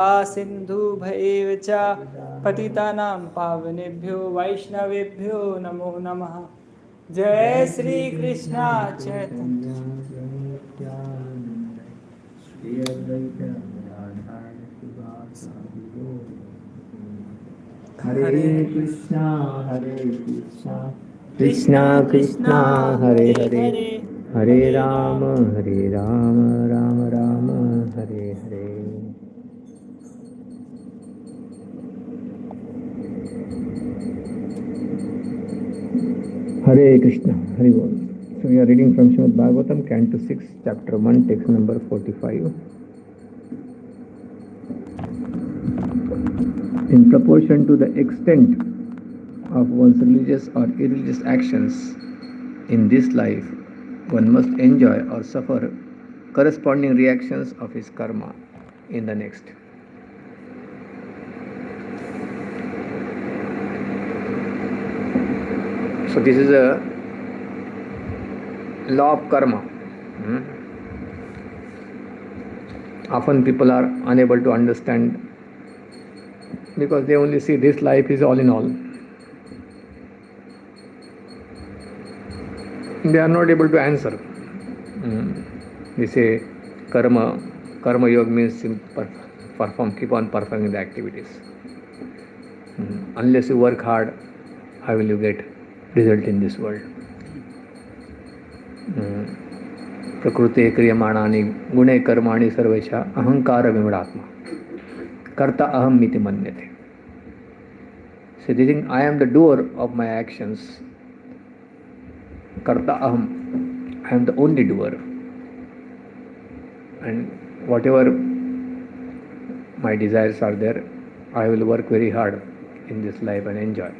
सिन्धुभैव च पतितानां पावनेभ्यो वैष्णवेभ्यो नमो नमः। जय श्री कृष्ण चैतन्य हरे Krishna Krishna Krishna Hare Hare Hare Ram Ram Ram Hare Hare. Hare Krishna, Hare Bol. So we are reading from Srimad Bhagavatam, Canto 6, Chapter 1, text number 45. In proportion to the extent of one's religious or irreligious actions in this life, one must enjoy or suffer corresponding reactions of his karma in the next. So this is a law of karma. Often people are unable to understand because they only see this life is all in all. They are not able to answer. They say karma yoga means keep on performing the activities. Unless you work hard, how will you get result in this world? Prakrute kriyamani gune karmani sarvesha ahankara vimudatma karta aham miti manyate. So they think I am the doer of my actions. Karta aham, I am the only doer. And whatever my desires are there, I will work very hard in this life and enjoy.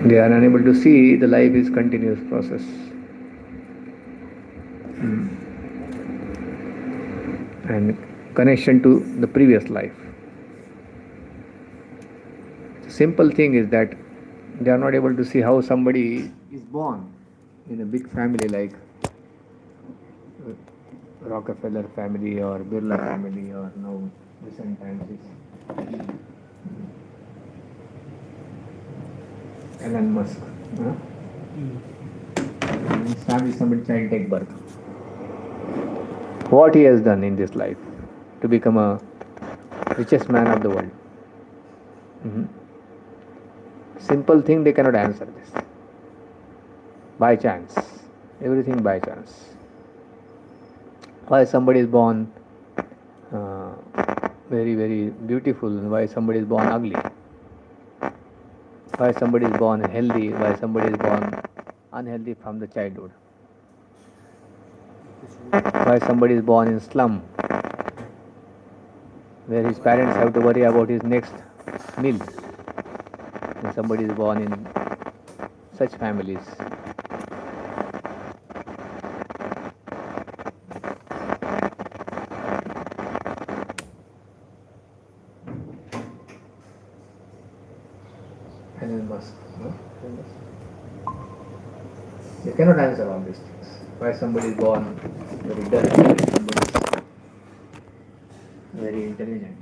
They are unable to see the life is continuous process. And connection to the previous life. The simple thing is that they are not able to see how somebody is born in a big family like Rockefeller family or Birla family or now recent times is Elon Musk. In his family somebody child take birth. What he has done in this life to become a richest man of the world. Simple thing they cannot answer this. By chance. Everything by chance. Why somebody is born very, very beautiful and why somebody is born ugly. Why somebody is born healthy, why somebody is born unhealthy from the childhood. Why somebody is born in slum, where his parents have to worry about his next meal. And somebody is born in such families. Elon Musk. They cannot answer all these things. Why somebody is born very dull, somebody is very intelligent.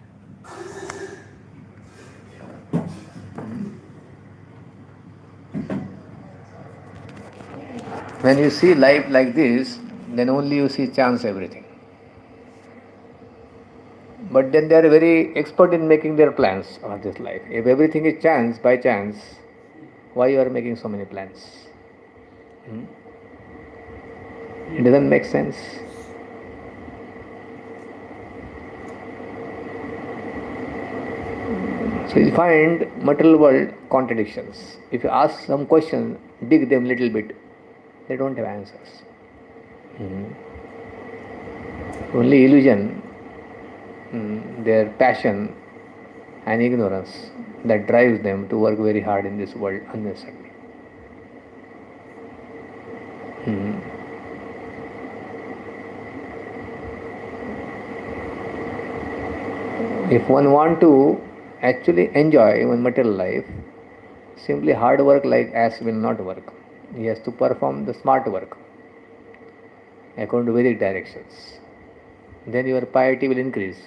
When you see life like this, then only you see chance everything. But then they are very expert in making their plans of this life. If everything is chance, by chance, why you are making so many plans? It doesn't make sense. So you find material world contradictions. If you ask some question, dig them little bit, they don't have answers. Only illusion, their passion and ignorance that drives them to work very hard in this world unnecessarily. If one want to actually enjoy even material life, simply hard work like ass will not work. He has to perform the smart work according to Vedic directions. then your piety will increase.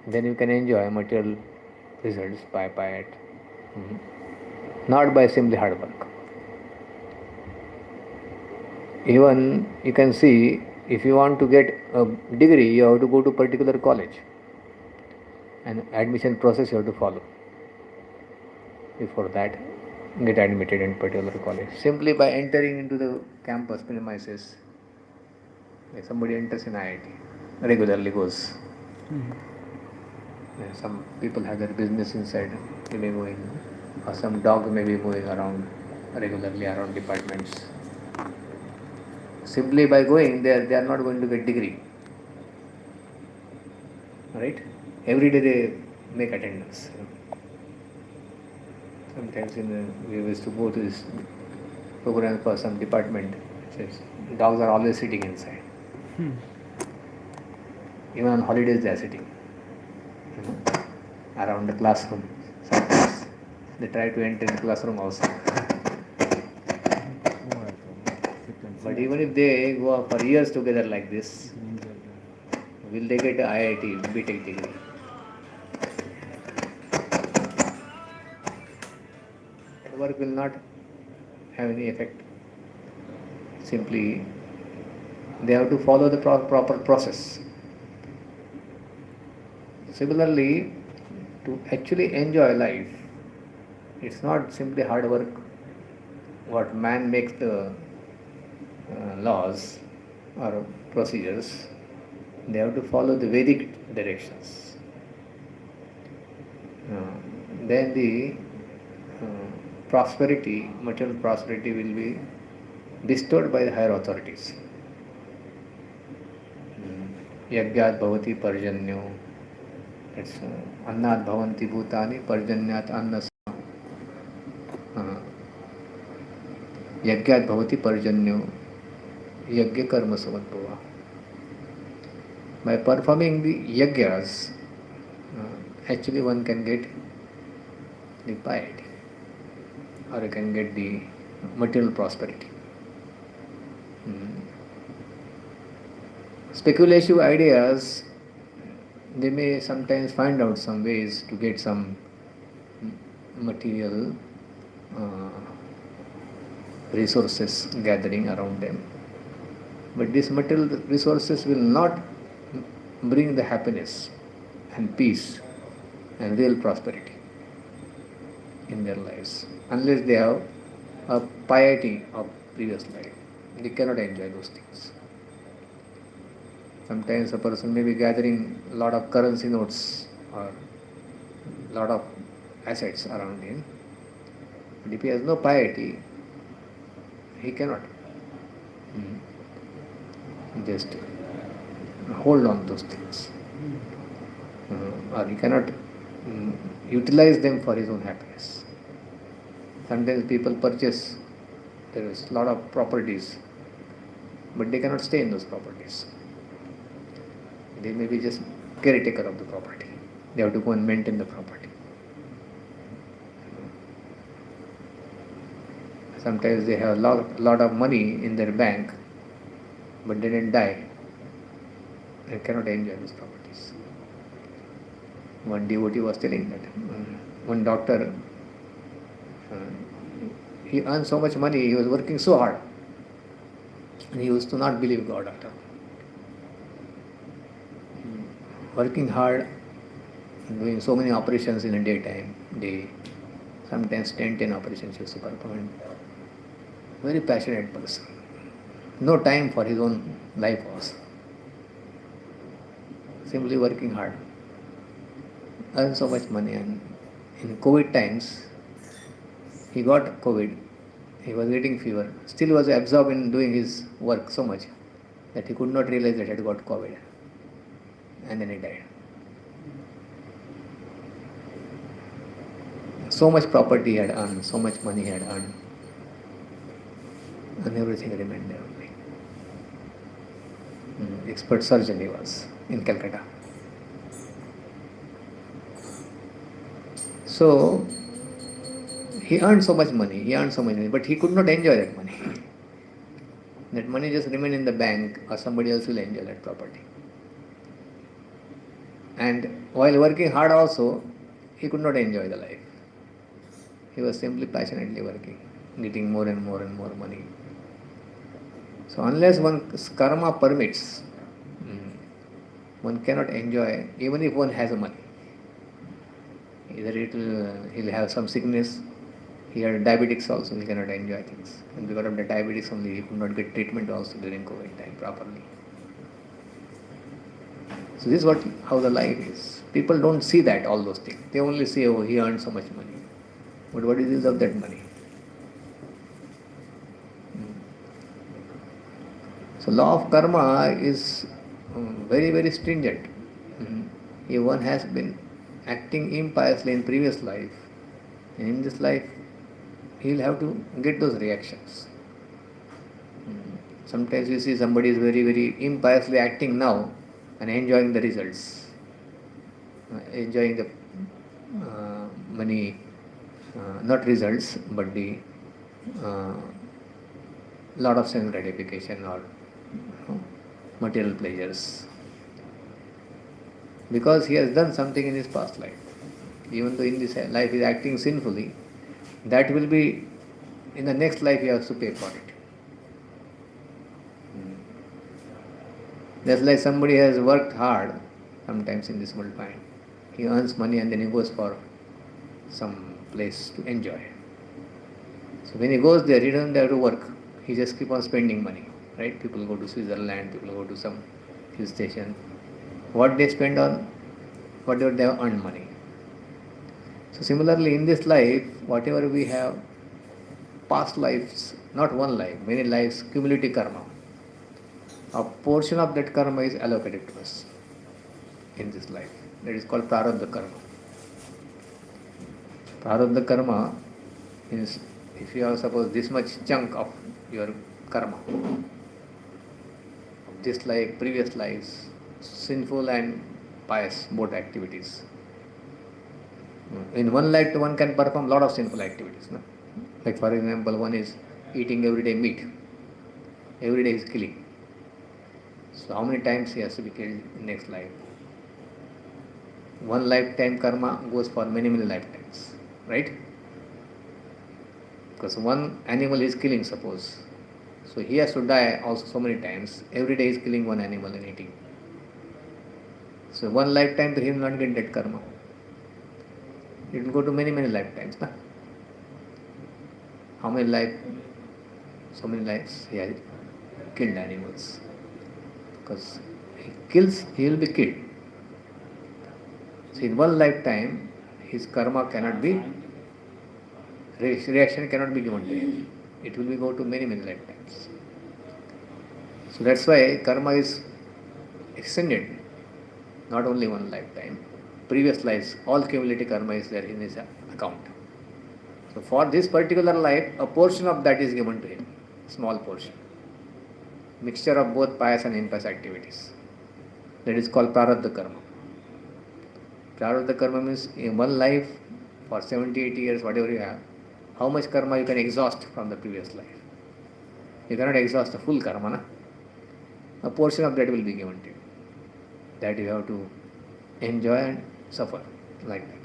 Then you can enjoy material results by piety, not by simply hard work. Even you can see, if you want to get a degree, you have to go to particular college, and admission process you have to follow. Before that, get admitted in particular college. Simply by entering into the campus premises, if somebody enters in IIT, regularly goes. Some people have their business inside, they may go in, or some dog may be moving around regularly around departments. Simply by going there, they are not going to get degree. Right? Every day they make attendance. Sometimes we used to go to this program for some department. Says dogs are always sitting inside. Even on holidays they are sitting around the classroom. Sometimes they try to enter the classroom also. But even if they go up for years together like this, will they get IIT, BTech degree? That work will not have any effect. Simply, they have to follow the proper process. Similarly, to actually enjoy life, it's not simply hard work. What man makes the laws or procedures, they have to follow the Vedic directions. Then the prosperity, material prosperity will be bestowed by the higher authorities. Yagyat bhavati parjanyo. It's annat bhavanti bhutani parjanyat annas. Yagyat bhavati parjanyo. Yagya karma samadbhava. By performing the yagyas, actually one can get the piety, or you can get the material prosperity. Speculative ideas, they may sometimes find out some ways to get some material resources gathering around them. But these material resources will not bring the happiness and peace and real prosperity in their lives unless they have a piety of previous life. They cannot enjoy those things. Sometimes a person may be gathering a lot of currency notes or a lot of assets around him, but if he has no piety, he cannot just hold on to those things, or he cannot utilize them for his own happiness. Sometimes people purchase, there is a lot of properties, but they cannot stay in those properties. They may be just caretaker of the property. They have to go and maintain the property. Sometimes they have a lot of money in their bank, but they didn't die. They cannot enjoy those properties. One devotee was telling that one doctor, he earned so much money, he was working so hard, and he used to not believe God at all. Working hard, doing so many operations in a daytime, sometimes 10 operations used to perform. Very passionate person. No time for his own life also. Simply working hard. Earn so much money, and in COVID times, he got COVID. He was getting fever. Still was absorbed in doing his work so much that he could not realize that he had got COVID. And then he died. So much property he had earned, so much money he had earned, and everything remained there only. Expert surgeon he was in Calcutta. So he earned so much money, but he could not enjoy that money. That money just remained in the bank, or somebody else will enjoy that property. And while working hard also, he could not enjoy the life. He was simply passionately working, getting more and more and more money. So unless one's karma permits, one cannot enjoy even if one has money. Either he'll have some sickness, he had diabetics also, he cannot enjoy things. And because of the diabetes only, he could not get treatment also during COVID time properly. So this is how the life is. People don't see that, all those things. They only say, oh, he earned so much money. But what is the use of that money? So law of karma is very, very stringent. If one has been acting impiously in previous life, and in this life, he will have to get those reactions. Sometimes we see somebody is very, very impiously acting now and enjoying the results, enjoying the money, not results, but the lot of sense gratification or material pleasures. Because he has done something in his past life. Even though in this life he is acting sinfully, that will be in the next life he has to pay for it. Just like somebody has worked hard sometimes in this world fine. He earns money and then he goes for some place to enjoy. So when he goes there, he doesn't have to work. He just keep on spending money. Right? People go to Switzerland, people go to some hill station. What they spend on whatever they have earned money. So similarly in this life, whatever we have, past lives, not one life, many lives, cumulative karma. A portion of that karma is allocated to us in this life. That is called prarabdha karma. Prarabdha karma means if you have suppose this much chunk of your karma, this life, previous lives, sinful and pious, both activities. In one life, one can perform a lot of sinful activities. No? Like for example, one is eating every day meat. Every day he is killing. So how many times he has to be killed in next life? One lifetime karma goes for many, many lifetimes. Right? Because one animal is killing, suppose. So he has to die also so many times. Every day he is killing one animal and eating. So one lifetime he will not get that karma. It will go to many, many lifetimes. Na? How many lives? So many lives he has killed animals. Because he kills, he will be killed. So in one lifetime, his karma cannot be, reaction cannot be given to him. It will be go to many, many lifetimes. So that's why karma is extended, not only one lifetime. Previous lives, all cumulative karma is there in his account. So for this particular life, a portion of that is given to him, small portion. Mixture of both pious and impious activities. That is called prarabdha karma. Prarabdha karma means in one life, for 70, 80 years, whatever you have, how much karma you can exhaust from the previous life. You cannot exhaust the full karma. Na? A portion of that will be given to you. That you have to enjoy and suffer like that.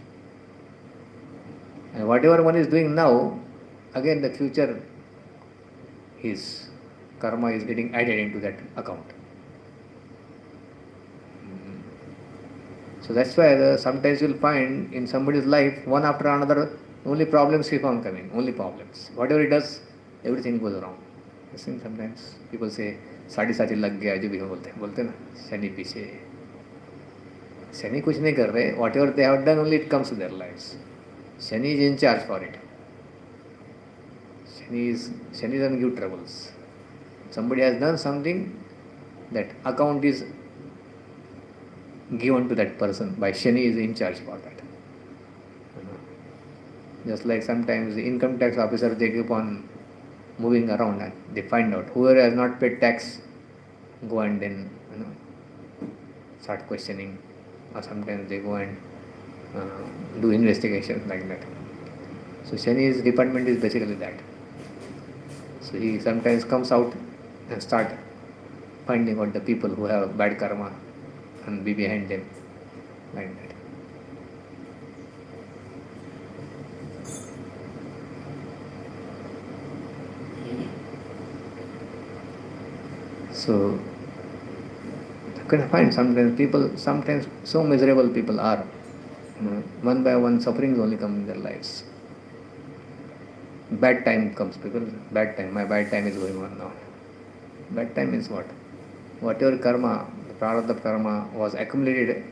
And whatever one is doing now, again the future, his karma is getting added into that account. So that's why sometimes you'll find in somebody's life, one after another, only problems keep on coming, only problems. Whatever he does, everything goes wrong. You see, sometimes people say, साढ़े साथी लग गया जो भी हम बोलते हैं ना शनि पीछे शनि कुछ नहीं कर रहे whatever they have done only it comes to their lives. Shani is in charge for it. Shani doesn't give troubles. Somebody has done something, that account is given to that person by Shani is in charge for that. Just like sometimes the income tax officer, they keep on moving around and they find out whoever has not paid tax, go and then start questioning, or sometimes they go and do investigations like that. So Shani's department is basically that. So he sometimes comes out and start finding out the people who have bad karma and be behind them. like that. So you can find sometimes so miserable people are, one by one sufferings only come in their lives. Bad time comes, people, my bad time is going on now. Bad time is what? Whatever karma, the prarabdha karma was accumulated,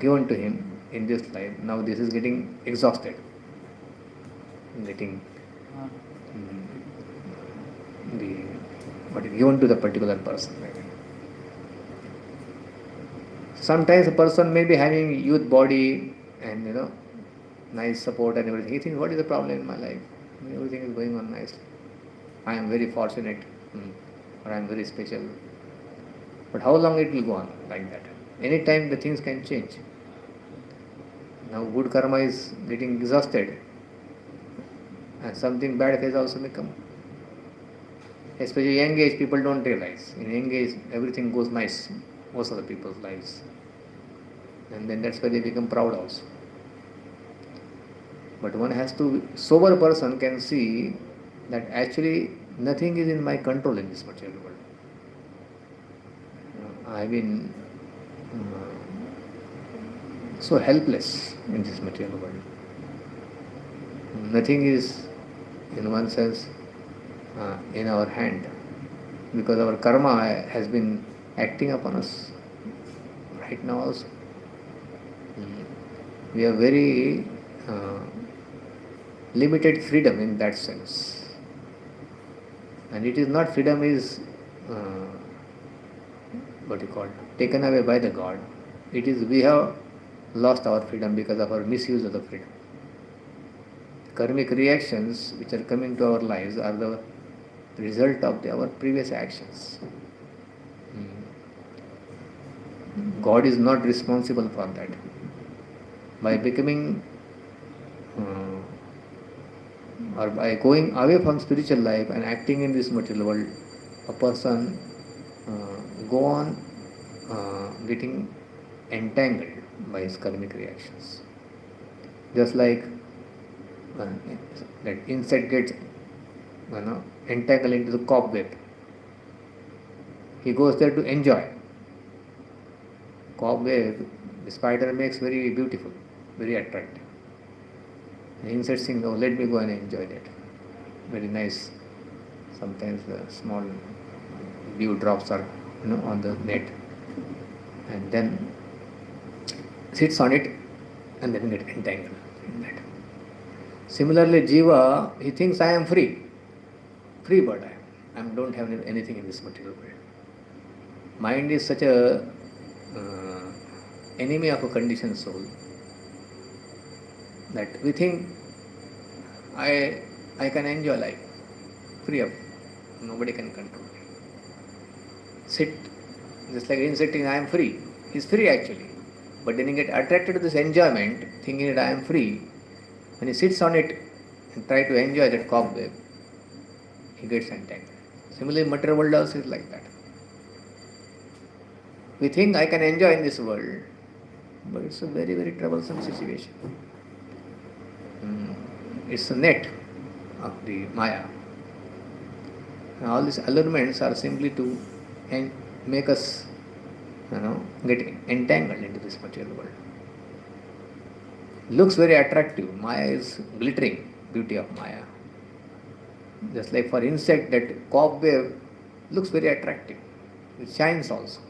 given to him in this life, now this is getting exhausted, getting the what is given to the particular person. Sometimes a person may be having youth body and nice support and everything. He thinks, what is the problem in my life? Everything is going on nicely. I am very fortunate, or I am very special. But how long it will go on like that? Any time the things can change. Now good karma is getting exhausted, and something bad phase also may come. Especially young age, people don't realize. In young age, everything goes nice, most of the people's lives. And then that's why they become proud also. But one has to, sober person can see that actually nothing is in my control in this material world. I've been so helpless in this material world. Nothing is, in one sense, in our hand, because our karma has been acting upon us right now also. We have very limited freedom in that sense, and it is not freedom is taken away by the God. It is we have lost our freedom because of our misuse of the freedom. Karmic reactions which are coming to our lives are the result of our previous actions. God is not responsible for that. By becoming or by going away from spiritual life and acting in this material world, a person go on getting entangled by his karmic reactions. Just like that insect gets entangled into the cobweb. He goes there to enjoy. Cobweb, the spider makes very beautiful, very attractive. The insect thinks, oh, let me go and enjoy that. Very nice. Sometimes the small dew drops are on the net, and then sits on it and then get entangled in that. Similarly, Jiva, he thinks I am free bird I am. I don't have anything in this material world. Mind is such a enemy of a conditioned soul that we think I can enjoy life free of, nobody can control me. Sit, just like insect thinking I am free. He is free actually, but then he get attracted to this enjoyment, thinking that I am free. When he sits on it and try to enjoy that cobweb, he gets entangled. Similarly, material world also is like that. We think I can enjoy in this world, but it's a very, very troublesome situation. It's a net of the Maya. And all these allurements are simply to make us, get entangled into this material world. Looks very attractive. Maya is glittering, beauty of Maya. Just like for insect, that cobweb looks very attractive. It shines also.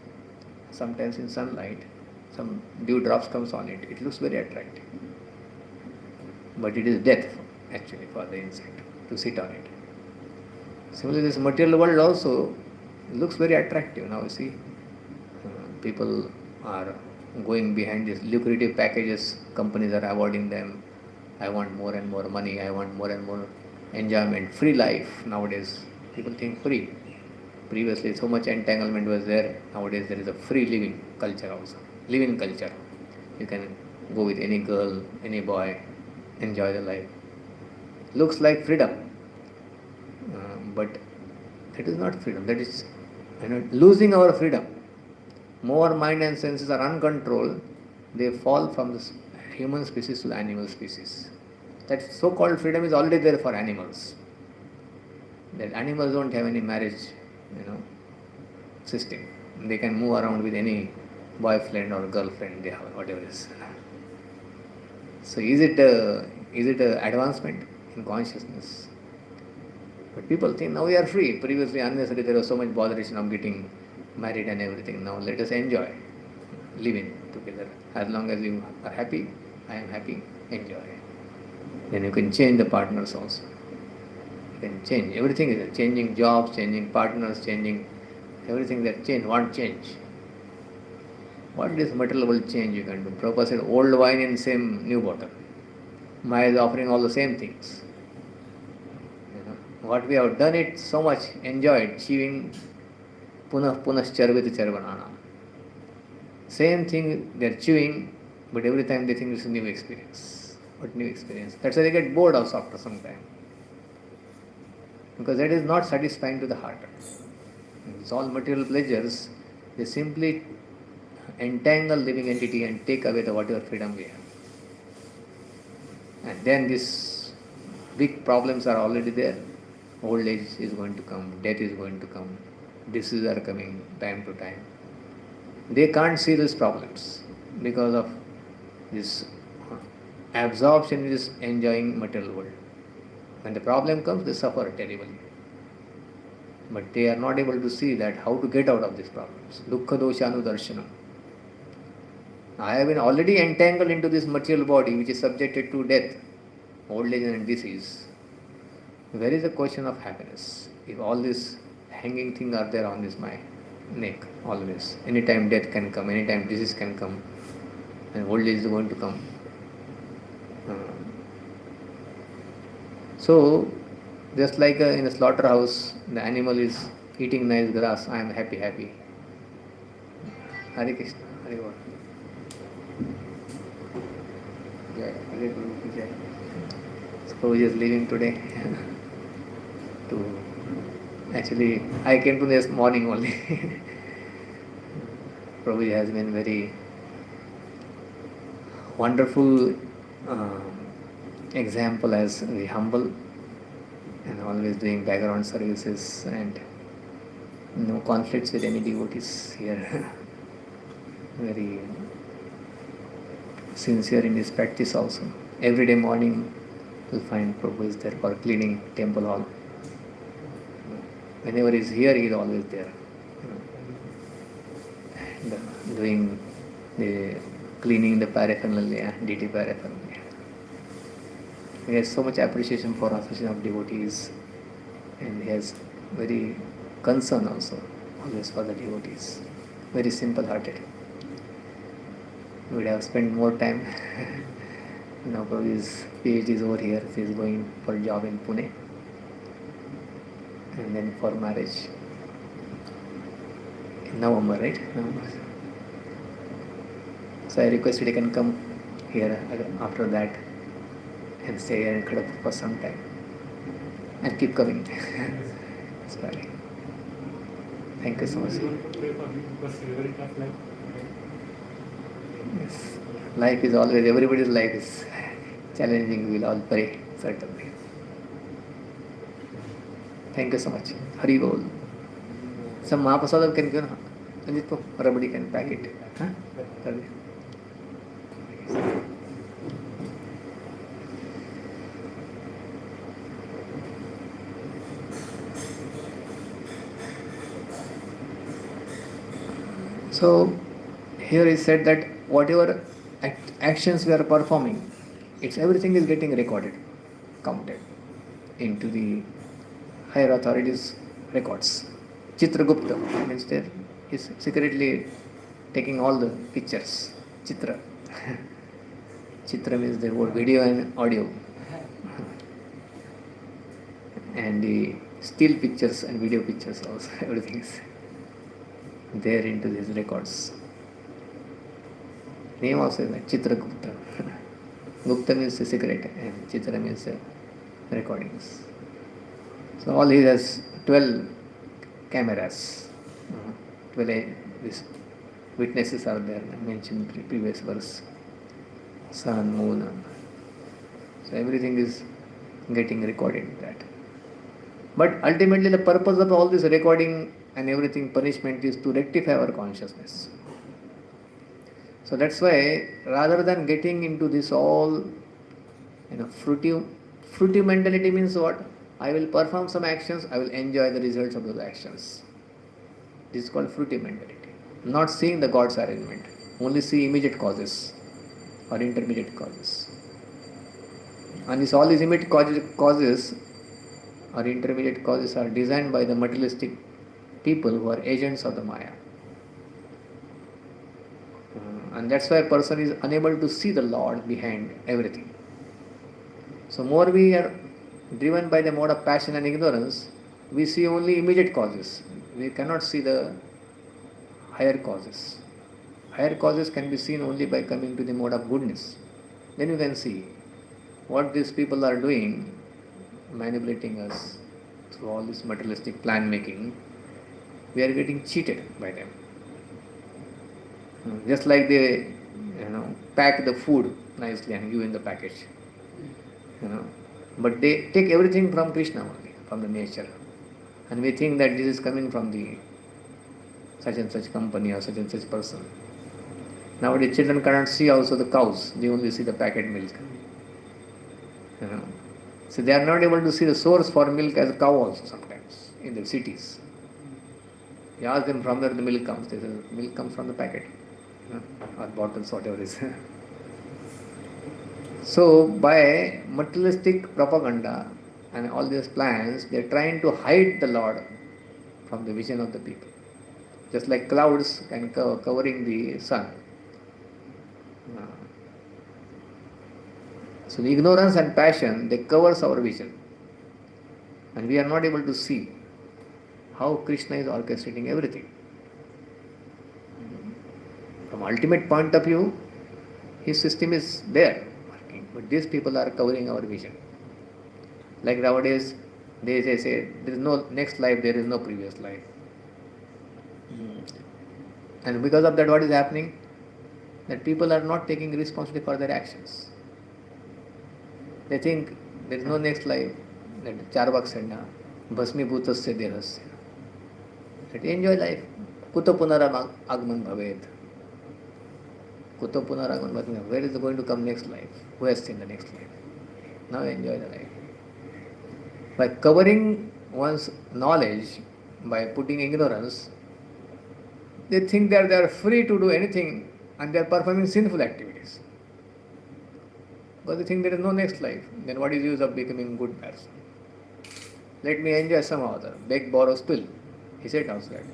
Sometimes in sunlight, some dew drops comes on it. It looks very attractive. But it is death actually for the insect to sit on it. Similarly, this material world also looks very attractive. Now you see, people are going behind these lucrative packages. Companies are awarding them. I want more and more money. I want more and more enjoyment. Free life nowadays. People think free. Previously, so much entanglement was there. Nowadays, there is a free living culture also. Living culture. You can go with any girl, any boy, enjoy the life. Looks like freedom, but that is not freedom. That is losing our freedom. More mind and senses are uncontrolled. they fall from the human species to the animal species. That so-called freedom is already there for animals. That animals don't have any marriage, system. They can move around with any boyfriend or girlfriend they have, whatever it is. So is it a advancement in consciousness? But people think now we are free. Previously, unnecessarily, there was so much botheration of getting married and everything. Now let us enjoy living together. As long as you are happy, I am happy, enjoy. Then you can change the partners also. You can change. Everything is changing jobs, changing partners, changing everything that change, want change. What is material will change you can do? Prabhupada said old wine in same new bottle. Maya is offering all the same things. What we have done it so much, enjoyed, chewing punah charviti charvanana. Same thing they are chewing, but every time they think it's a new experience. What new experience? That's why they get bored also after some time. Because that is not satisfying to the heart. It's all material pleasures, they simply entangle living entity and take away the whatever freedom we have. And then these big problems are already there. Old age is going to come, death is going to come, diseases are coming time to time. They can't see these problems because of this absorption in this enjoying material world. When the problem comes, they suffer terribly. But they are not able to see that how to get out of these problems. Dukkha doshanu darshanam. I have been already entangled into this material body which is subjected to death, old age and disease. Where is the question of happiness? If all these hanging things are there on this my neck, always. Anytime death can come, anytime disease can come, and old age is going to come. So, just like in a slaughterhouse, the animal is eating nice grass, I am happy. Hare Krishna, Hare Krishna. Jai, Hare Guru, Jai. So he is leaving today. Actually, I came to this morning only. Prabhuji has been very wonderful example as very humble and always doing background services and no conflicts with any devotees here. Very sincere in his practice also. Every day morning you'll find Prabhu is there for cleaning temple hall. Whenever he is here, he is always there. And doing the cleaning the paraphernalia, DT paraphernalia. He has so much appreciation for association of devotees, and he has very concern also always for the devotees. Very simple-hearted. We would have spent more time. Now probably his PhD is over here. He is going for a job in Pune. And then for marriage in November, right? November. So I requested he can come here after that and stay here in Kadapa for some time and keep coming. Sorry. Thank you so much. Yes. Life is always, everybody's life is challenging. We will all pray, certainly. Thank you so much. Hari Bol. Some Mahaprasad can give. Everybody can pack it. Huh? So here is said that whatever actions we are performing, everything is getting recorded, counted into the higher authorities' records. Chitragupta means there is secretly taking all the pictures. Chitra. Chitra means the word video and audio. And the still pictures and video pictures also, everything is there into these records. Name also is like Chitragupta. Gupta means the secret and Chitra means the recordings. So all he has 12 cameras, 12 this witnesses are there mentioned in the previous verse. Sun, moon. So everything is getting recorded in that. But ultimately the purpose of all this recording and everything punishment is to rectify our consciousness. So that's why rather than getting into this all fruity mentality means what? I will perform some actions, I will enjoy the results of those actions. This is called fruity mentality. Not seeing the God's arrangement, only see immediate causes or intermediate causes. And all these immediate causes or intermediate causes are designed by the materialistic people who are agents of the Maya. And that's why a person is unable to see the Lord behind everything. So more we are driven by the mode of passion and ignorance, we see only immediate causes. We cannot see the higher causes. Higher causes can be seen only by coming to the mode of goodness. Then you can see what these people are doing, manipulating us through all this materialistic plan making. We are getting cheated by them. Just like they pack the food nicely and give in the package. But they take everything from Krishna only, from the nature. And we think that this is coming from the such and such company or such and such person. Nowadays children cannot see also the cows, they only see the packet milk. So they are not able to see the source for milk as a cow also sometimes in the cities. You ask them from where the milk comes, they say milk comes from the packet or bottles, whatever it is. So by materialistic propaganda and all these plans, they are trying to hide the Lord from the vision of the people. Just like clouds can covering the sun. So the ignorance and passion, they covers our vision. And we are not able to see how Krishna is orchestrating everything. From ultimate point of view, his system is there working. But these people are covering our vision. Like nowadays, they say there is no next life, there is no previous life. And because of that, what is happening? That people are not taking responsibility for their actions. They think there is no next life. That Charvak said, Bhasmi bhutasya dehasya. That enjoy life. Kuto punaram agman bhavet. Kuto punaragman bhavet. Where is going to come next life? Who has seen the next life? Now enjoy the life. By covering one's knowledge, by putting ignorance, they think that they are free to do anything and they are performing sinful activities. Because they think there is no next life. Then what is the use of becoming a good person? Let me enjoy some other. Beg, borrow, spill. He said outside.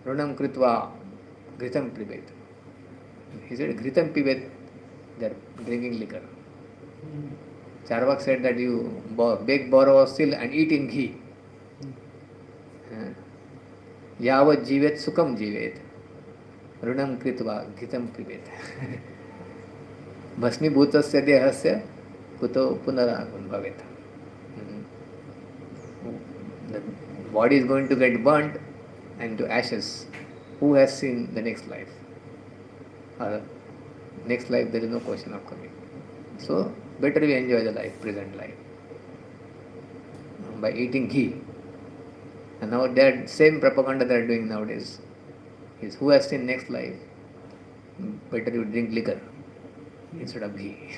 Runam kritva gritam pibet. He said gritam pibet, they are drinking liquor. Charvak said that you beg, borrow, steal and eat in ghee. Yavat jivet sukam jivet. Runam kritva ghitam pibet. Bhasmi bhutasya dehasya kuto punaragman bhavet. The body is going to get burnt and to ashes. Who has seen the next life? Next life there is no question of coming. So better we enjoy the life, present life, by eating ghee. And now that same propaganda they are doing nowadays is who has seen next life? Better you drink liquor instead of ghee.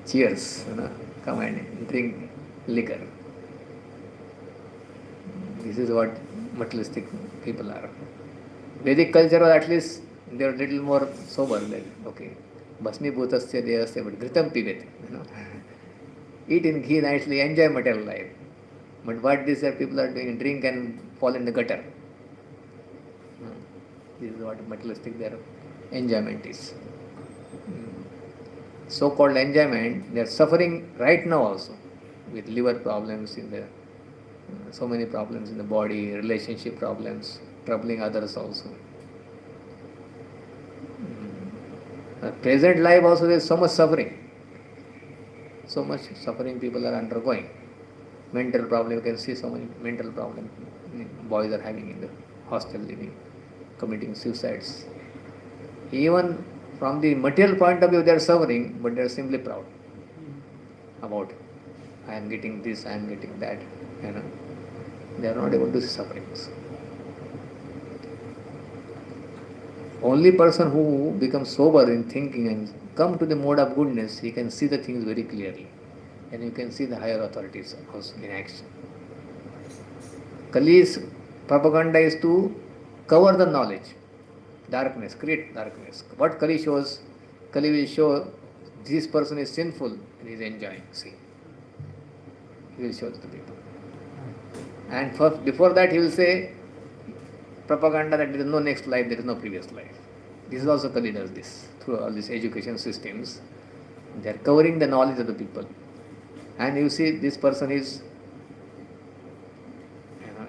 Cheers, come and drink liquor. This is what materialistic people are. Vedic culture was at least they are little more sober. Like, okay, Bhasmi bhutasya dehasya, but gritam pibet. Eat in ghee nicely, enjoy material life. But what these people are doing, drink and fall in the gutter. This is what materialistic their enjoyment is. So-called enjoyment, they are suffering right now also with liver problems in the so many problems in the body, relationship problems, troubling others also. Present life also there is so much suffering. So much suffering people are undergoing. Mental problem, you can see so many mental problems boys are having in the hostel living, committing suicides. Even from the material point of view, they are suffering, but they are simply proud about, I am getting this, I am getting that. You know, they are not able to see sufferings. Only person who becomes sober in thinking and come to the mode of goodness, he can see the things very clearly, and you can see the higher authorities also in action. Kali's propaganda is to cover the knowledge, darkness, create darkness. What Kali shows, Kali will show this person is sinful and he is enjoying. See, he will show to the people. And first, before that, he will say propaganda that there is no next life, there is no previous life. This is also Kali does this through all these education systems. They are covering the knowledge of the people. And you see, this person is,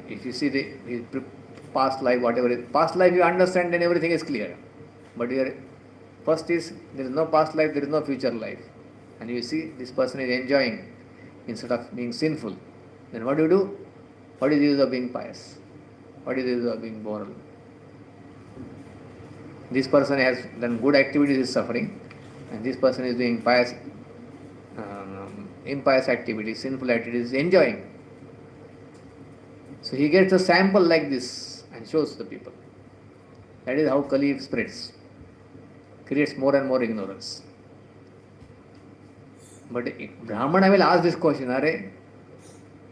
if you see his past life, whatever is past life, you understand, then everything is clear. But first is there is no past life, there is no future life, and you see this person is enjoying instead of being sinful. Then what do? What is the use of being pious? What is the use of being moral? This person has done good activities, is suffering, and this person is doing impious activities, sinful activities, enjoying. So he gets a sample like this and shows the people. That is how Kali spreads, creates more and more ignorance. But Brahmana will ask this question,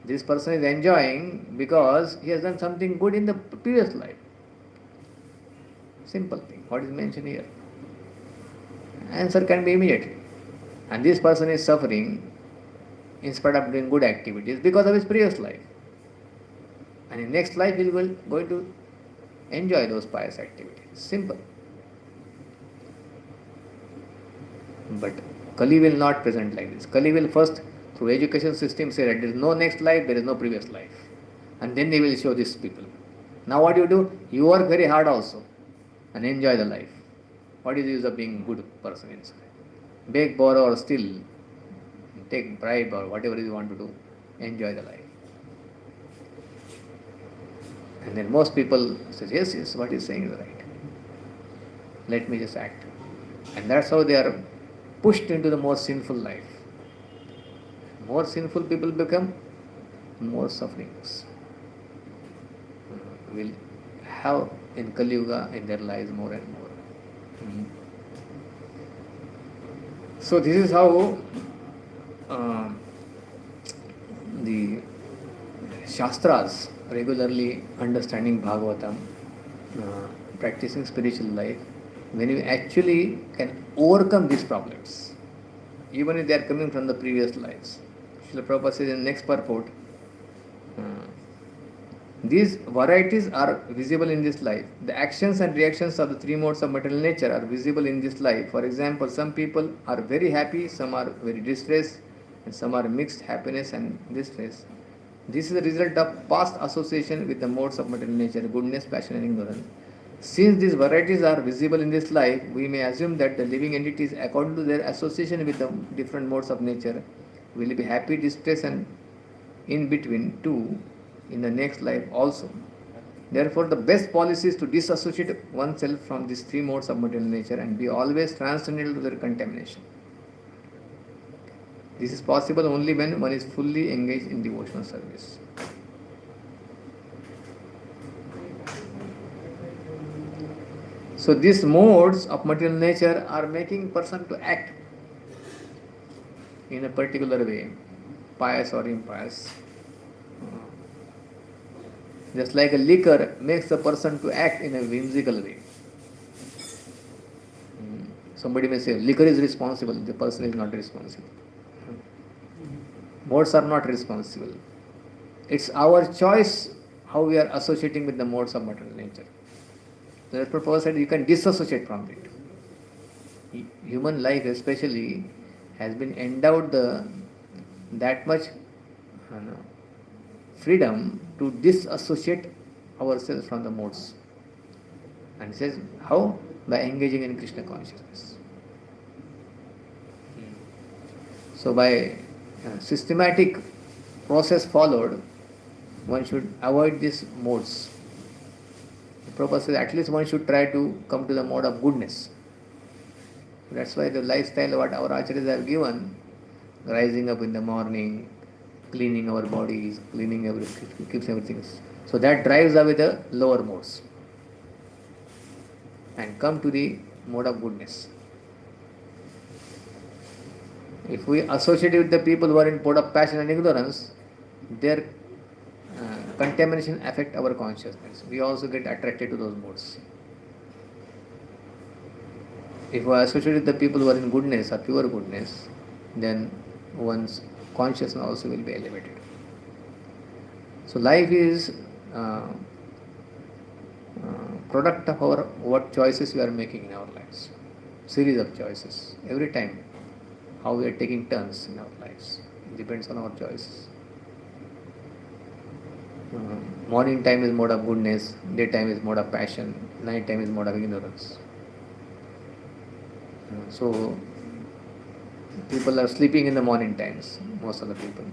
this person is enjoying because he has done something good in the previous life. Simple thing, what is mentioned here. Answer can be immediate. And this person is suffering in spite of doing good activities because of his previous life. And in next life he will going to enjoy those pious activities. Simple. But Kali will not present like this. Kali will first, through education system, say that there is no next life, there is no previous life. And then they will show these people. Now what do? You work very hard also and enjoy the life. What is the use of being a good person inside? Beg, borrow or steal, take bribe or whatever you want to do, enjoy the life. And then most people say, yes, what he's saying is right. Let me just act. And that's how they are pushed into the more sinful life. More sinful people become, more sufferings will have in Kali Yuga in their lives more and more. So this is how the Shastras, regularly understanding Bhagavatam, practicing spiritual life, when you actually can overcome these problems, even if they are coming from the previous lives. Srila Prabhupada says in the next purport, these varieties are visible in this life. The actions and reactions of the three modes of material nature are visible in this life. For example, some people are very happy, some are very distressed, and some are mixed happiness and distress. This is the result of past association with the modes of material nature, goodness, passion and ignorance. Since these varieties are visible in this life, we may assume that the living entities, according to their association with the different modes of nature, will be happy, distressed and in between too in the next life also. Therefore, the best policy is to disassociate oneself from these three modes of material nature and be always transcendental to their contamination. This is possible only when one is fully engaged in devotional service. So these modes of material nature are making person to act in a particular way, pious or impious. Just like a liquor makes a person to act in a whimsical way. Somebody may say, liquor is responsible, the person is not responsible. Modes are not responsible. It's our choice how we are associating with the modes of material nature. Therefore, Prabhupada said you can disassociate from it. Human life especially has been endowed that much freedom to disassociate ourselves from the modes. And he says, how? By engaging in Krishna consciousness. So by systematic process followed, one should avoid these modes Prabhupada says at least one should try to come to the mode of goodness. That's why the lifestyle what our acharyas have given, rising up in the morning, cleaning our bodies, cleaning everything, keeps everything. So that drives away the lower modes and come to the mode of goodness. If we associate with the people who are in mode of passion and ignorance, their contamination affect our consciousness. We also get attracted to those modes. If we associate with the people who are in goodness or pure goodness, then one's consciousness also will be elevated. So life is product of our what choices we are making in our lives. Series of choices. Every time, how we are taking turns in our lives. It depends on our choices. Morning time is mode of goodness, daytime is mode of passion, night time is mode of ignorance. So people are sleeping in the morning times, most of the people,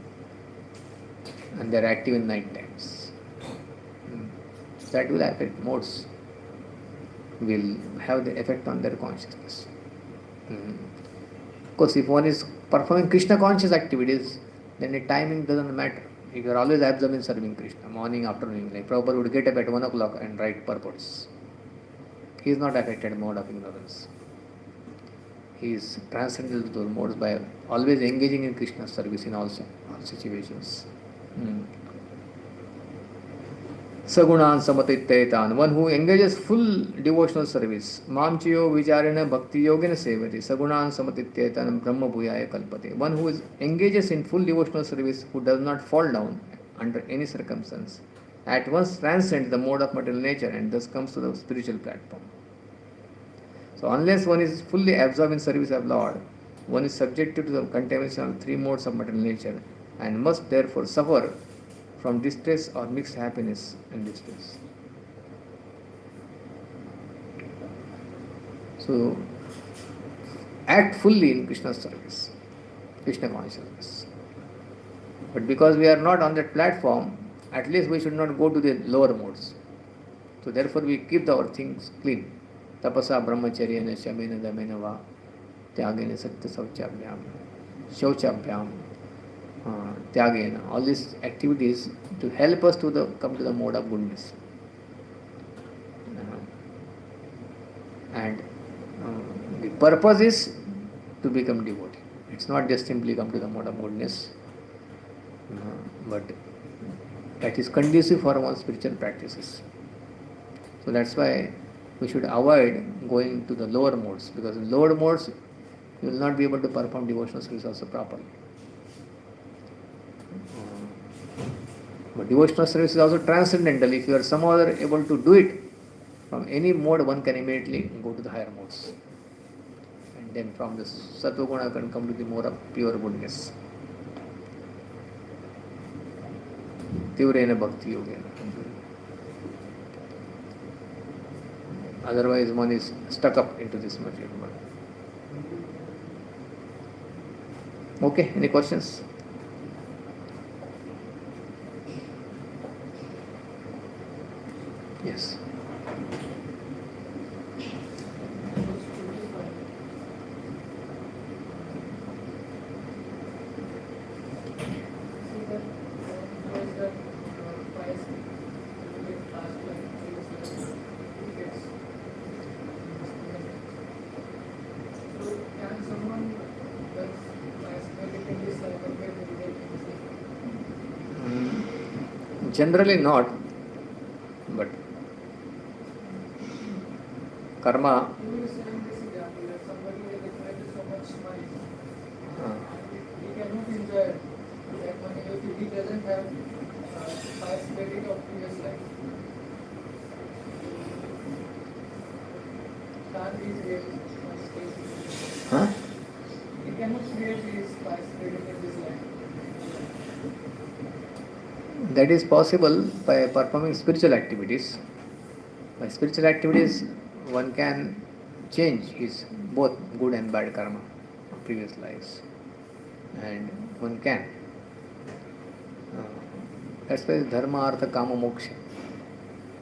and they are active in night times. That will affect modes, will have the effect on their consciousness. Of course, if one is performing Krishna conscious activities, then the timing doesn't matter. If you are always absorbed in serving Krishna, morning, afternoon, like Prabhupada would get up at 1 o'clock and write purports. He is not affected by mode of ignorance. He is transcendental to those modes by always engaging in Krishna's service in all situations. Sagunan samatitaitan, one who engages full devotional service. Mamchiyo vicharena bhakti yogena sevati. Sagunan samatitaitan brahma bhuyaya kalpate. One who engages in full devotional service, who does not fall down under any circumstance, at once transcends the mode of material nature and thus comes to the spiritual platform. So unless one is fully absorbed in service of Lord, one is subjected to the contamination of three modes of material nature and must therefore suffer from distress or mixed happiness and distress. So act fully in Krishna's service, Krishna consciousness. But because we are not on that platform, at least we should not go to the lower modes. So therefore we keep our things clean. Tapasa brahmacharyena shamena damena va tyagena satya sauchabhyam shauchabhyam tyagena. All these activities to help us to come to the mode of goodness. And the purpose is to become devotee. It's not just simply come to the mode of goodness, but that is conducive for one's spiritual practices. So that's why we should avoid going to the lower modes, because in lower modes you will not be able to perform devotional service also properly. But devotional service is also transcendental. If you are somehow other able to do it from any mode, one can immediately go to the higher modes. And then from the Sattva Guna can come to the more of pure goodness. Tivrena Bhakti Yogena. Otherwise one is stuck up into this material world. Okay, any questions? Yes. Generally not, but karma. He cannot enjoy that money if he doesn't have past credit of previous life. Can't be created. Huh? He cannot create his past credit in this life. That is possible by performing spiritual activities. By spiritual activities, one can change his both good and bad karma of previous lives, and one can. That's why dharma, artha, kama, moksha.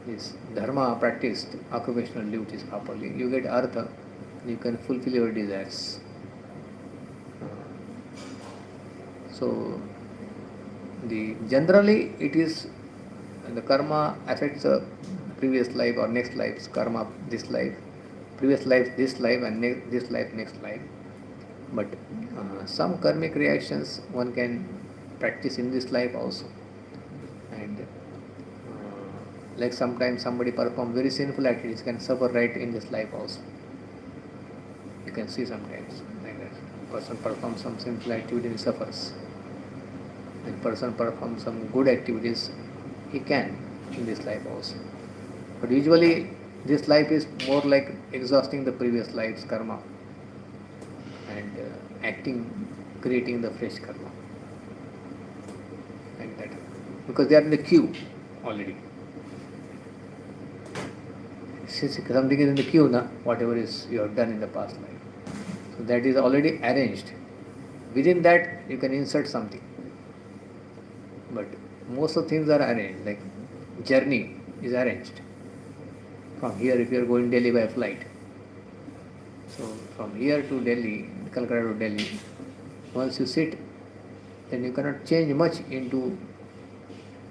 this dharma practiced, occupational duties properly, you get artha, you can fulfill your desires. So, generally it is the karma affects the previous life or next life's karma, this life, previous life, this life, and this life, next life. But some karmic reactions one can practice in this life also. And like sometimes somebody perform very sinful activities can suffer right in this life also. You can see sometimes like that. Person performs some sinful activity and suffers. And person performs some good activities, he can in this life also. But usually this life is more like exhausting the previous life's karma and creating the fresh karma. Like that. Because they are in the queue already. Since something is in the queue, whatever is you have done in the past life. So that is already arranged. Within that you can insert something. But most of things are arranged, like journey is arranged. From here, if you are going Delhi by flight, so from here to Delhi, Calcutta to Delhi, once you sit, then you cannot change much into,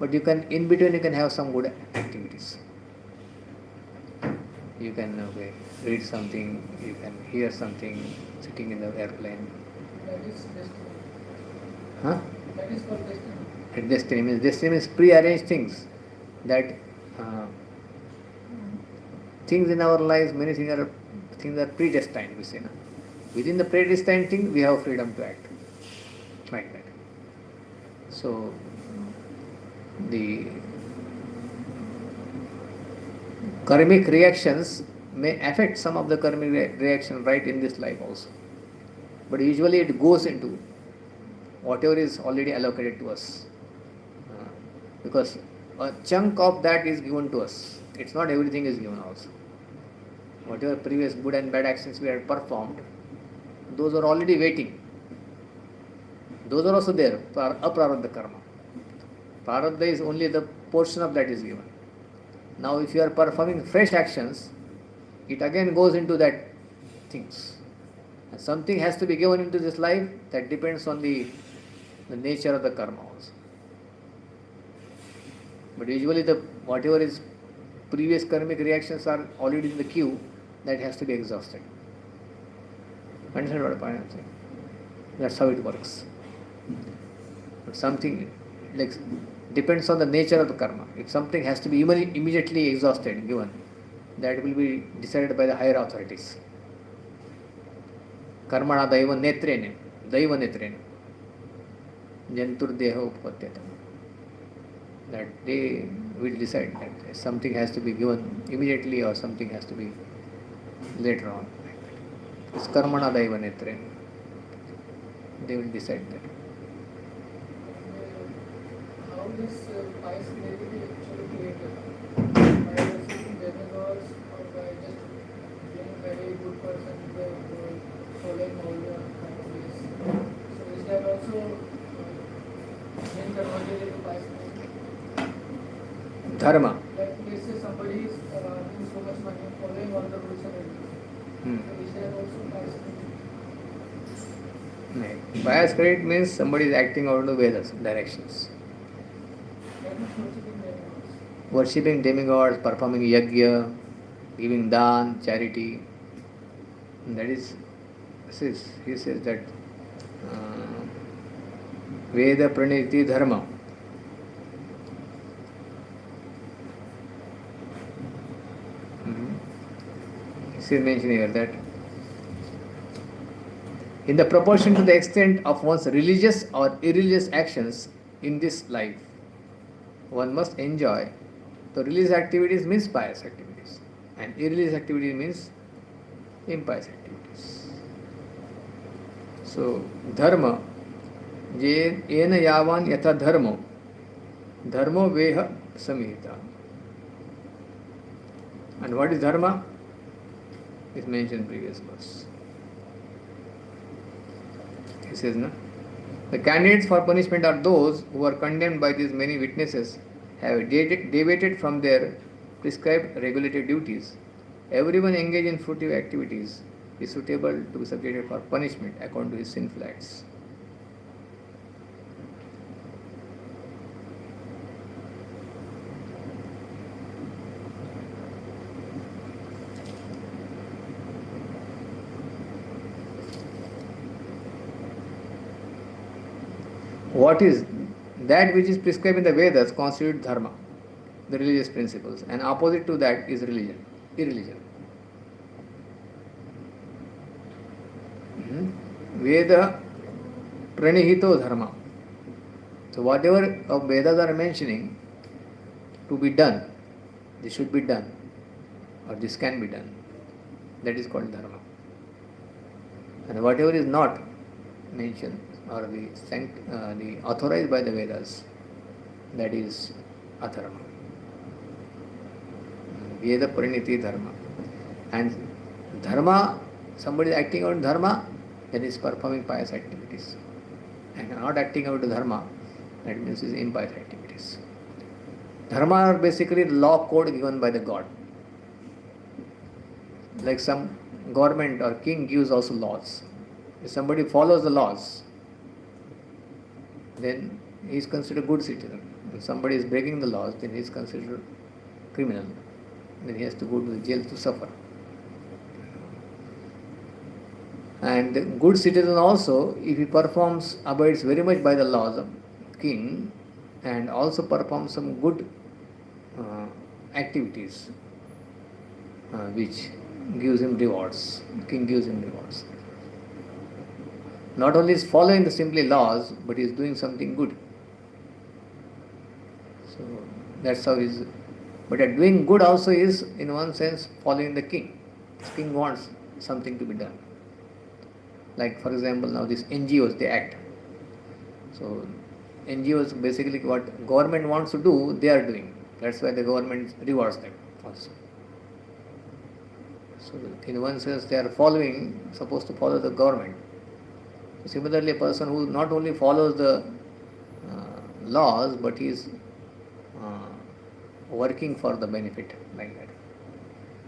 but you can, in between you can have some good activities. You can read something, you can hear something sitting in the airplane. That is destiny. Huh? That is called destiny. Destiny means pre-arranged things. That things in our lives, many things are predestined, we say. Within the predestined thing, we have freedom to act. Like that. So, the karmic reactions may affect some of the karmic reaction right in this life also. But usually it goes into whatever is already allocated to us. Because a chunk of that is given to us. It's not everything is given also. Whatever previous good and bad actions we had performed, those are already waiting. Those are also there, aprarabdha karma. Prarabdha is only the portion of that is given. Now if you are performing fresh actions, it again goes into that things. And something has to be given into this life that depends on the nature of the karma also. But usually whatever is previous karmic reactions are already in the queue, that has to be exhausted. Understand what I am saying? That's how it works. But something like depends on the nature of the karma. If something has to be immediately exhausted, given, that will be decided by the higher authorities. Karmana daiva netrene, jantur deha upatyata. That they will decide that something has to be given immediately or something has to be later on. It's karmana daiva netrene. They will decide that. How this pious creativity actually created? By worshipping demigods or by just being a very good person, following all the kind of ways. So is that also being converted into pious creativity? Dharma. Like let's say somebody is earning so much money, following all the rules and regulations. So is that also pious creativity? Pious credit means somebody is acting out of the Vedas directions. That is worshipping demigods. Worshipping demigods, performing yajna, giving dan, charity. And that is, he says that Veda praniti dharma. He is mentioning here that in the proportion to the extent of one's religious or irreligious actions in this life, one must enjoy. The religious activities means pious activities, and irreligious activity means impious activities. So, dharma, ena yavan yatha dharmo, dharmo veha samhita. And what is dharma? Is mentioned in previous verse. He says, no? The candidates for punishment are those who are condemned by these many witnesses, have deviated from their prescribed regulated duties. Everyone engaged in fruitive activities is suitable to be subjected for punishment according to his sinful acts. What is that which is prescribed in the Vedas constitute dharma, the religious principles, and opposite to that is religion, irreligion. Veda pranihito dharma. So whatever of Vedas are mentioning to be done, this should be done, or this can be done. That is called dharma. And whatever is not mentioned or the authorized by the Vedas, that is adharma. Veda pariniti dharma. And dharma, somebody is acting out dharma, then is performing pious activities. And not acting out dharma, that means is impious activities. Dharma are basically the law code given by the God. Like some government or king gives also laws. If somebody follows the laws, then he is considered a good citizen. If somebody is breaking the laws, then he is considered a criminal. Then he has to go to the jail to suffer. And the good citizen also, if he abides very much by the laws of king, and also performs some good activities, which gives him rewards. King gives him rewards. Not only is following the simply laws, but he is doing something good. So that's how he is. But doing good also is, in one sense, following the king. The king wants something to be done. Like for example, now these NGOs, they act. So NGOs basically what government wants to do, they are doing. That's why the government rewards them also. So in one sense, they are supposed to follow the government. Similarly, a person who not only follows the laws, but he is working for the benefit, like that.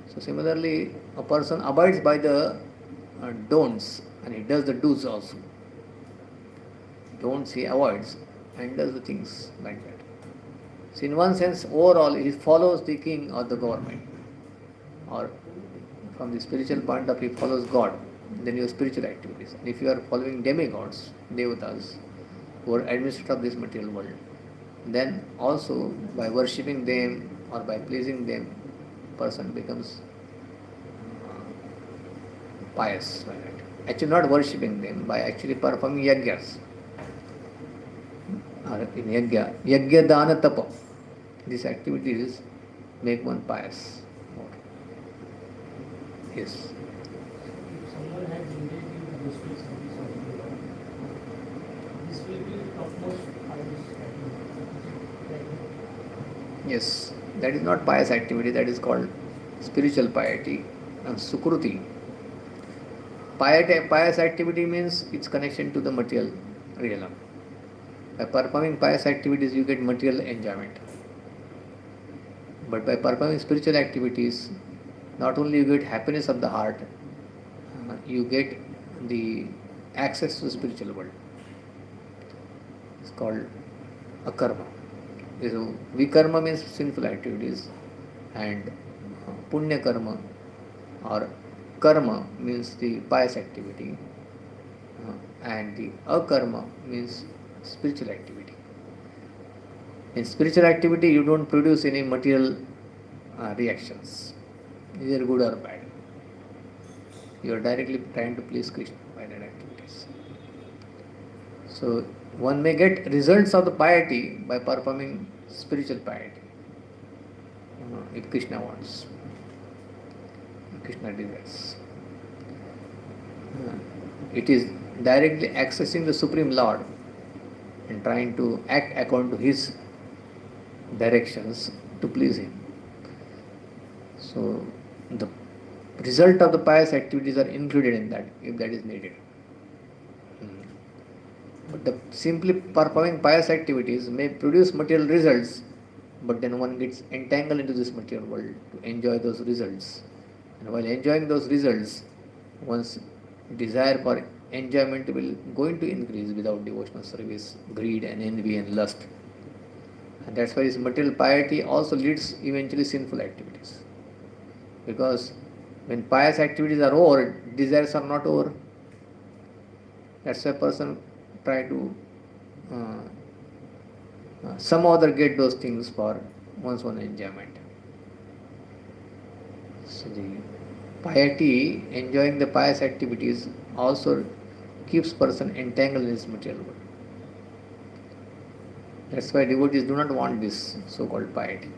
So similarly, a person abides by the don'ts, and he does the do's also. Don'ts he avoids and does the things like that. So in one sense, overall, he follows the king or the government, or from the spiritual point of view, he follows God. Then your spiritual activities. And if you are following demigods, devatas, who are administrators of this material world, then also by worshipping them or by pleasing them, person becomes pious. Actually not worshipping them, by actually performing yagyas. Or in yagya dana tapa. These activities make one pious. Yes. Someone has engaged in the gospel service of the Lord, this will be topmost pious activity. Yes, that is not pious activity, that is called spiritual piety and sukruti. Pious activity means its connection to the material realm. By performing pious activities, you get material enjoyment. But by performing spiritual activities, not only you get happiness of the heart, you get the access to the spiritual world. It's called akarma. So vikarma means sinful activities, and punya karma or karma means the pious activity, and the akarma means spiritual activity. In spiritual activity, you don't produce any material reactions, either good or bad. You are directly trying to please Krishna by that activities. So one may get results of the piety by performing spiritual piety, if Krishna wants, if Krishna desires. It is directly accessing the Supreme Lord and trying to act according to His directions to please Him. So the result of the pious activities are included in that, if that is needed. But simply performing pious activities may produce material results, but then one gets entangled into this material world to enjoy those results. And while enjoying those results, one's desire for enjoyment will going to increase without devotional service, greed and envy and lust. And that's why this material piety also leads eventually sinful activities. Because when pious activities are over, desires are not over. That's why a person try to uh, some other get those things for one's own enjoyment. So the piety, enjoying the pious activities, also keeps person entangled in this material world. That's why devotees do not want this so-called piety.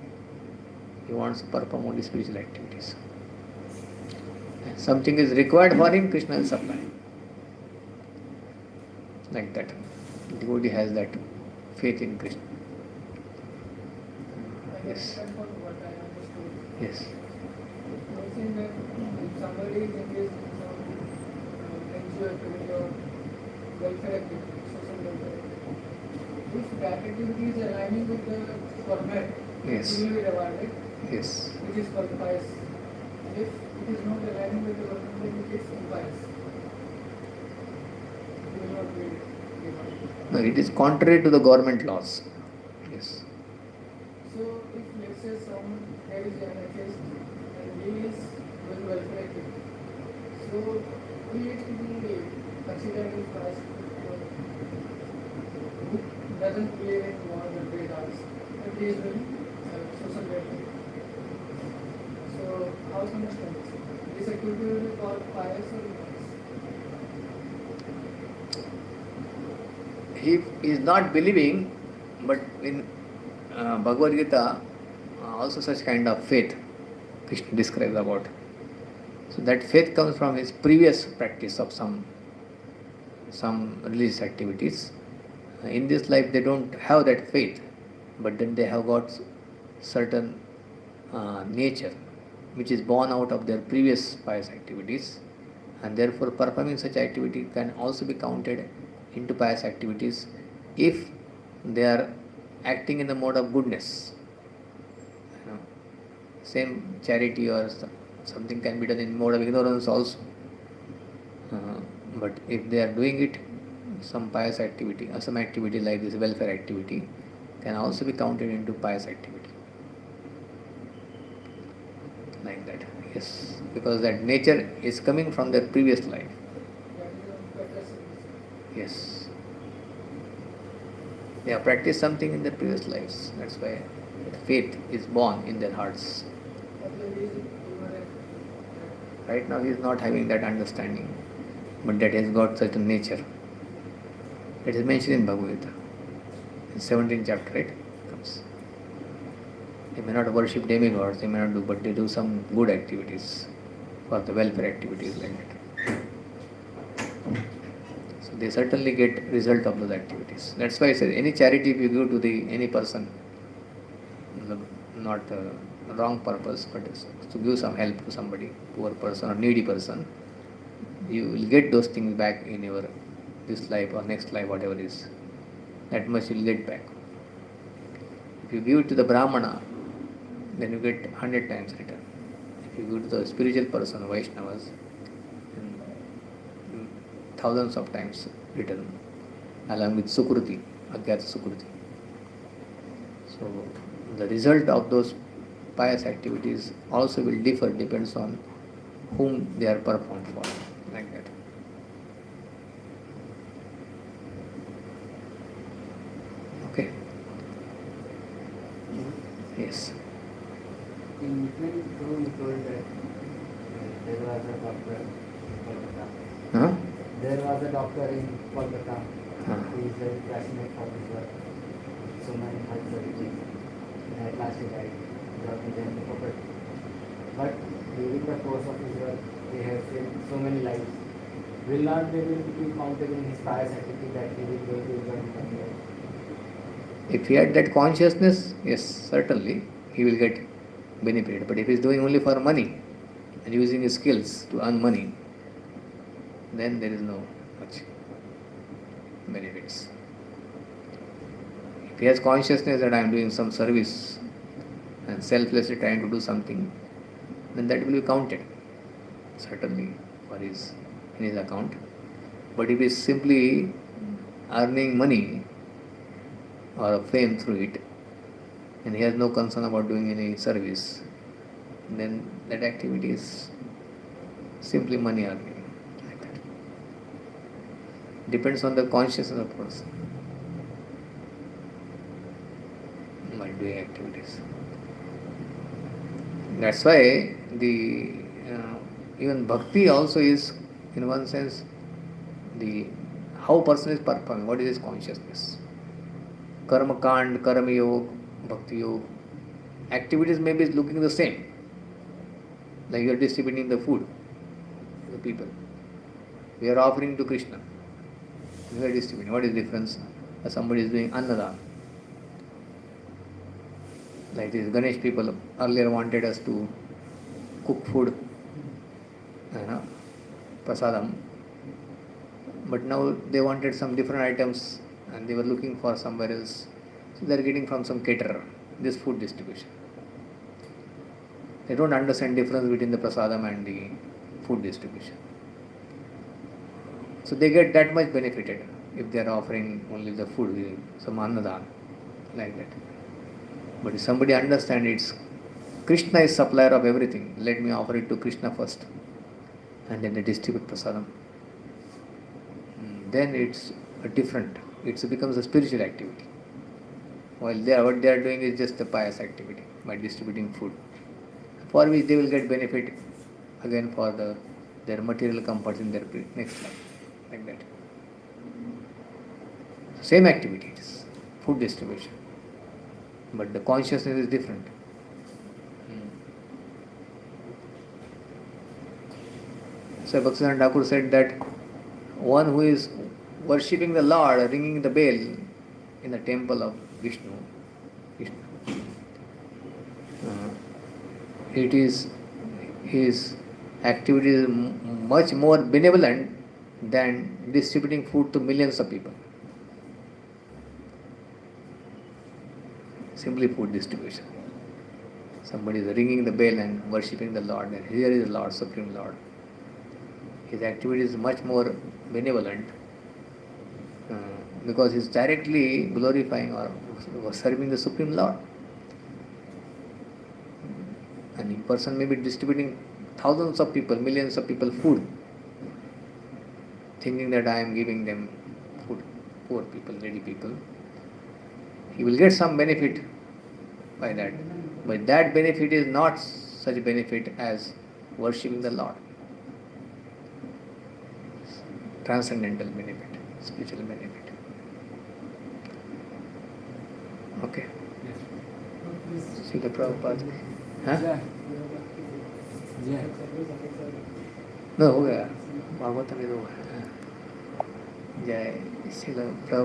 He wants to perform only spiritual activities. Something is required for him, Krishna will supply. Like that. Devotee has that faith in Krishna. Yes. What I understood. Yes. I was saying that if somebody is engaged in some NGO activity or welfare activity, social welfare activity, if that activity is aligning with the government, Yes. he will be rewarded, Yes. which is called pious. If it is not aligning with the government, then it is impious. He will not be rewarded. No, it is contrary to the government laws. Yes. So if let's say someone there is an atheist and he is doing welfare activity, so will it be considered as pious who doesn't believe in God and Vedas, but he is doing social welfare. So how to understand this? This activity will be called pious or impious? He is not believing, but in Bhagavad Gita, also such kind of faith Krishna describes about. So that faith comes from his previous practice of some religious activities. In this life they don't have that faith, but then they have got certain nature which is born out of their previous pious activities, and therefore performing such activity can also be counted into pious activities if they are acting in the mode of goodness. You know, same charity or something can be done in mode of ignorance also. But if they are doing it, some pious activity or some activity like this welfare activity can also be counted into pious activity. Like that, yes, because that nature is coming from their previous life. That is a better service. Yes, they have practiced something in their previous lives. That's why that faith is born in their hearts. Earlier he is ignorant. Right now he is not having that understanding, but that has got certain nature. It is mentioned in Bhagavad Gita, in 17th chapter, right? Comes. They may not worship demigods, they may not do, but they do some good activities for the welfare activities like that. So they certainly get result of those activities. That's why I said any charity if you give to any person, not wrong purpose, but to give some help to somebody, poor person or needy person, you will get those things back in your this life or next life, whatever it is. That much you will get back. If you give it to the Brahmana, then you get 100 times return. If you give it to the spiritual person, Vaishnavas, then thousands of times return, along with Sukruti, Agyata Sukruti. So the result of those pious activities also will differ, depends on whom they are performed for, like that. Okay. Yes. In between, you told that there was a doctor in Kolkata. Huh? There was a doctor in Kolkata Huh. who is very passionate for his work. So many health services. And at last he died without enjoying the property. But during the course of his work, he has saved so many lives. Will not be able to be counted in his pious activity that he will go to enjoy the property. If he had that consciousness, yes, certainly he will get benefited. But if he is doing only for money and using his skills to earn money, then there is no much benefits. If he has consciousness that I am doing some service and selflessly trying to do something, then that will be counted certainly for his in his account. But if he is simply earning money or fame through it, and he has no concern about doing any service, then that activity is simply money earning. Like that. Depends on the consciousness of the person while doing activities. That's why the even bhakti also is, in one sense, the how person is performing, what is his consciousness. Karma kand, karma yoga, bhakti yoga, activities may be looking the same. Like you are distributing the food to the people. We are offering to Krishna. We are distributing. What is the difference? Somebody is doing annadana. Like these Ganesh people earlier wanted us to cook food, prasadam. But now they wanted some different items and they were looking for somewhere else. So they are getting from some caterer, this food distribution. They don't understand difference between the prasadam and the food distribution. So they get that much benefited if they are offering only the food, some annadana, like that. But if somebody understands it's Krishna is supplier of everything, let me offer it to Krishna first and then they distribute prasadam. Then it's a different, it becomes a spiritual activity. While what they are doing is just a pious activity by distributing food, for which they will get benefit again for their material comforts in their next life, like that. Same activities, food distribution, but the consciousness is different. So Bhaktivinoda Thakur said that one who is worshipping the Lord, ringing the bell in the temple of Vishnu, it is his activity is much more benevolent than distributing food to millions of people. Simply food distribution. Somebody is ringing the bell and worshipping the Lord, and here is the Lord, Supreme Lord. His activity is much more benevolent because he is directly glorifying or serving the Supreme Lord. And a person may be distributing thousands of people, millions of people food, thinking that I am giving them food, poor people, needy people. He will get some benefit by that. But that benefit is not such a benefit as worshipping the Lord. Transcendental benefit, spiritual benefit. Okay. Srila Prabhupada. हाँ? No, हो गया भागवत में तो जय श्रील प्रभु